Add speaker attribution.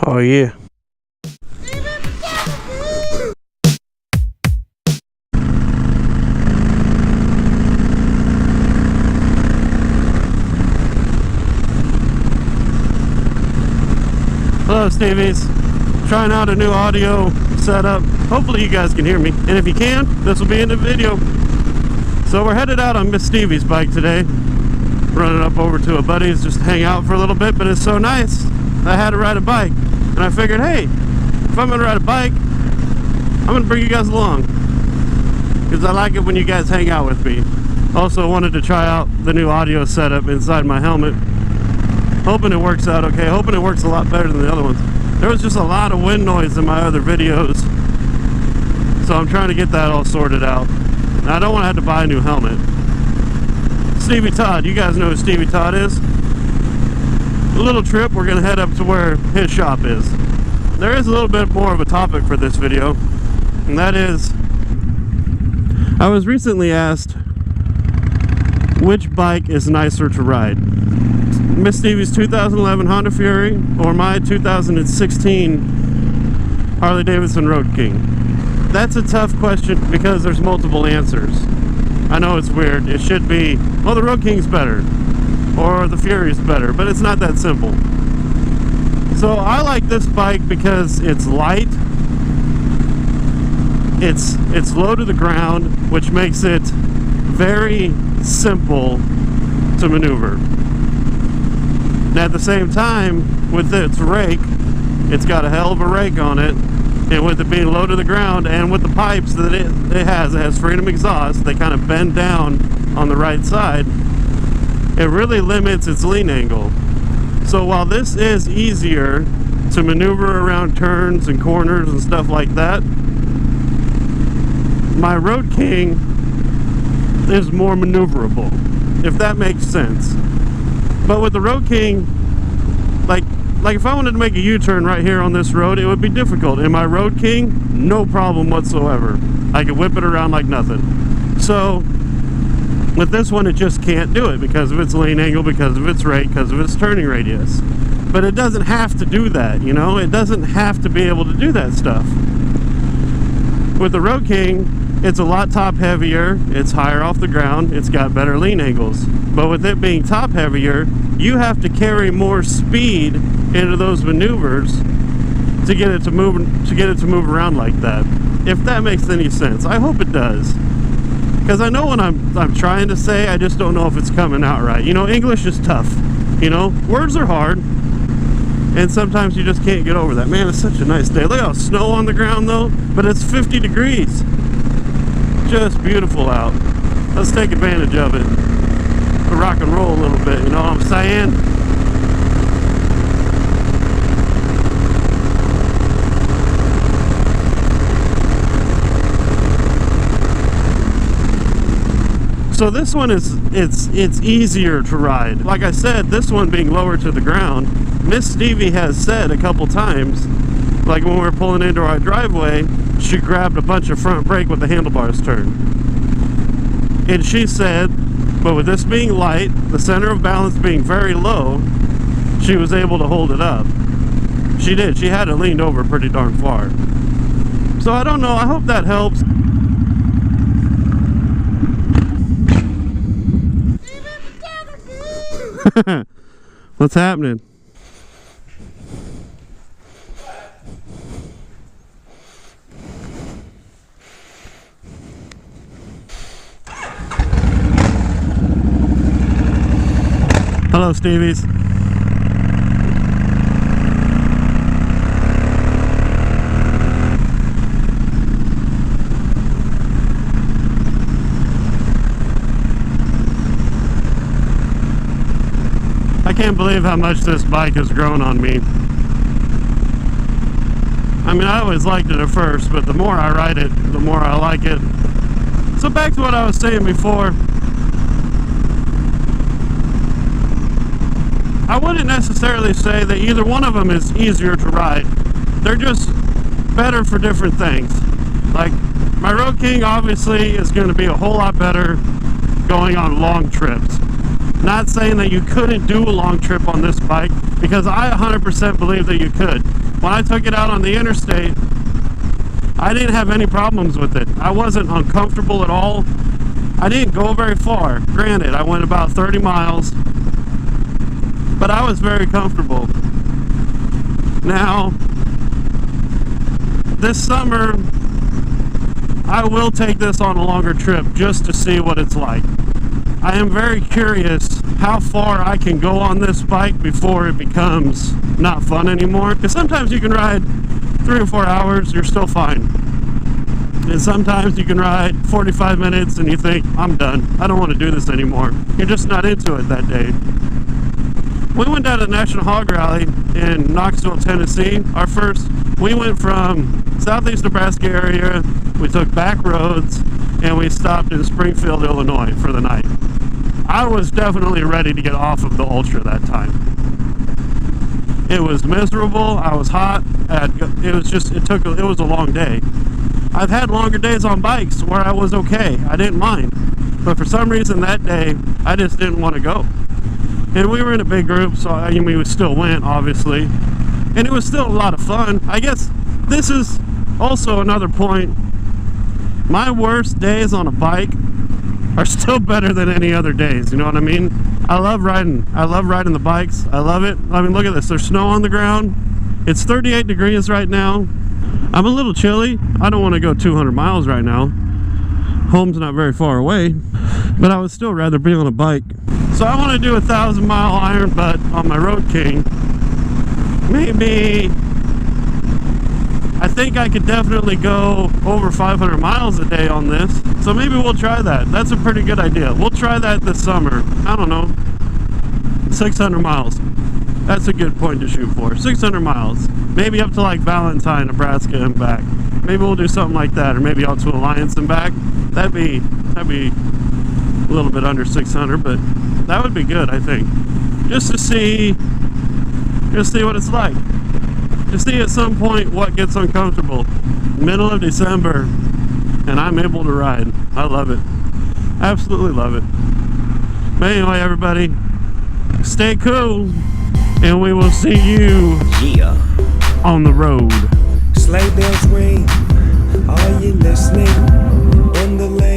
Speaker 1: Oh yeah. Hello Stevies, trying out a new audio setup. Hopefully you guys can hear me, and if you can, this will be in the video. So we're headed out on Miss Stevie's bike today, running up over to a buddy's just to hang out for a little bit, but it's so nice I had to ride a bike, and I figured, hey, if I'm gonna ride a bike, I'm gonna bring you guys along because I like it when you guys hang out with me. Also wanted to try out the new audio setup inside my helmet. Hoping it works out okay. Hoping it works a lot better than the other ones. There was just a lot of wind noise in my other videos, so I'm trying to get that all sorted out. Now, I don't want to have to buy a new helmet. Stevie Todd, you guys know who Stevie Todd is? A little trip, we're going to head up to where his shop is. There is a little bit more of a topic for this video, and that is, I was recently asked which bike is nicer to ride. Miss Stevie's 2011 Honda Fury or my 2016 Harley-Davidson RoadKing? That's a tough question because there's multiple answers. I know it's weird. It should be, well, the RoadKing's better or the Fury's better, but it's not that simple. So I like this bike because it's light, it's low to the ground, which makes it very simple to maneuver. And at the same time, with its rake, it's got a hell of a rake on it, and with it being low to the ground and with the pipes that it has freedom exhaust, they kind of bend down on the right side. It really limits its lean angle. So while this is easier to maneuver around turns and corners and stuff like that, my RoadKing is more maneuverable, if that makes sense. But with the RoadKing, like if I wanted to make a U-turn right here on this road, it would be difficult. In my RoadKing, no problem whatsoever. I could whip it around like nothing. So with this one, it just can't do it because of its lean angle, because of its rate, because of its turning radius. But it doesn't have to do that, you know? It doesn't have to be able to do that stuff. With the RoadKing, it's a lot top heavier, it's higher off the ground, it's got better lean angles. But with it being top heavier, you have to carry more speed into those maneuvers to get it to move around like that. If that makes any sense. I hope it does. Because I know what I'm trying to say, I just don't know if it's coming out right. You know, English is tough. You know, words are hard. And sometimes you just can't get over that. Man, it's such a nice day. Look how snow on the ground though, but it's 50 degrees. Just beautiful out. Let's take advantage of it. Rock and roll a little bit, you know what I'm saying? So this one is it's easier to ride. Like I said, this one being lower to the ground, Miss Stevie has said a couple times, like when we were pulling into our driveway, she grabbed a bunch of front brake with the handlebars turned. And she said, but with this being light, the center of balance being very low, she was able to hold it up. She did. She had it leaned over pretty darn far. So I don't know. I hope that helps. What's happening? Hello, Stevies. I can't believe how much this bike has grown on me. I mean, I always liked it at first, but the more I ride it, the more I like it. So back to what I was saying before. I wouldn't necessarily say that either one of them is easier to ride. They're just better for different things. Like, my RoadKing obviously is going to be a whole lot better going on long trips. Not saying that you couldn't do a long trip on this bike, because I 100% believe that you could. when I took it out on the interstate, I didn't have any problems with it. I wasn't uncomfortable at all. I didn't go very far. Granted, I went about 30 miles, but I was very comfortable. Now, this summer, I will take this on a longer trip just to see what it's like. I am very curious how far I can go on this bike before it becomes not fun anymore. Because sometimes you can ride 3 or 4 hours, you're still fine. And sometimes you can ride 45 minutes and you think, I'm done. I don't want to do this anymore. You're just not into it that day. We went down to the National Hog Rally in Knoxville, Tennessee. We went from southeast Nebraska area, we took back roads, and we stopped in Springfield, Illinois for the night. I was definitely ready to get off of the Ultra that time. It was miserable, I was hot, it was a long day. I've had longer days on bikes where I was okay, I didn't mind. But for some reason that day, I just didn't want to go. And we were in a big group, so I mean, we still went, obviously. And it was still a lot of fun. I guess this is also another point. My worst days on a bike are still better than any other days, you know what I mean? I love riding the bikes. I love it. I mean, look at this. There's snow on the ground. It's 38 degrees right now. I'm a little chilly. I don't want to go 200 miles right now. Home's not very far away, but I would still rather be on a bike. So I want to do a 1,000-mile iron butt on my RoadKing. Maybe, I think I could definitely go over 500 miles a day on this. So maybe we'll try that. That's a pretty good idea. We'll try that this summer. I don't know, 600 miles. That's a good point to shoot for. 600 miles. Maybe up to like Valentine, Nebraska and back. Maybe we'll do something like that, or maybe out to Alliance and back. That'd be a little bit under 600, but that would be good, I think. Just to see what it's like. To see at some point what gets uncomfortable. Middle of December, and I'm able to ride. I love it. Absolutely love it. But anyway, everybody, stay cool, and we will see you on the road.
Speaker 2: Sleigh bells ring, are you listening? In the lane.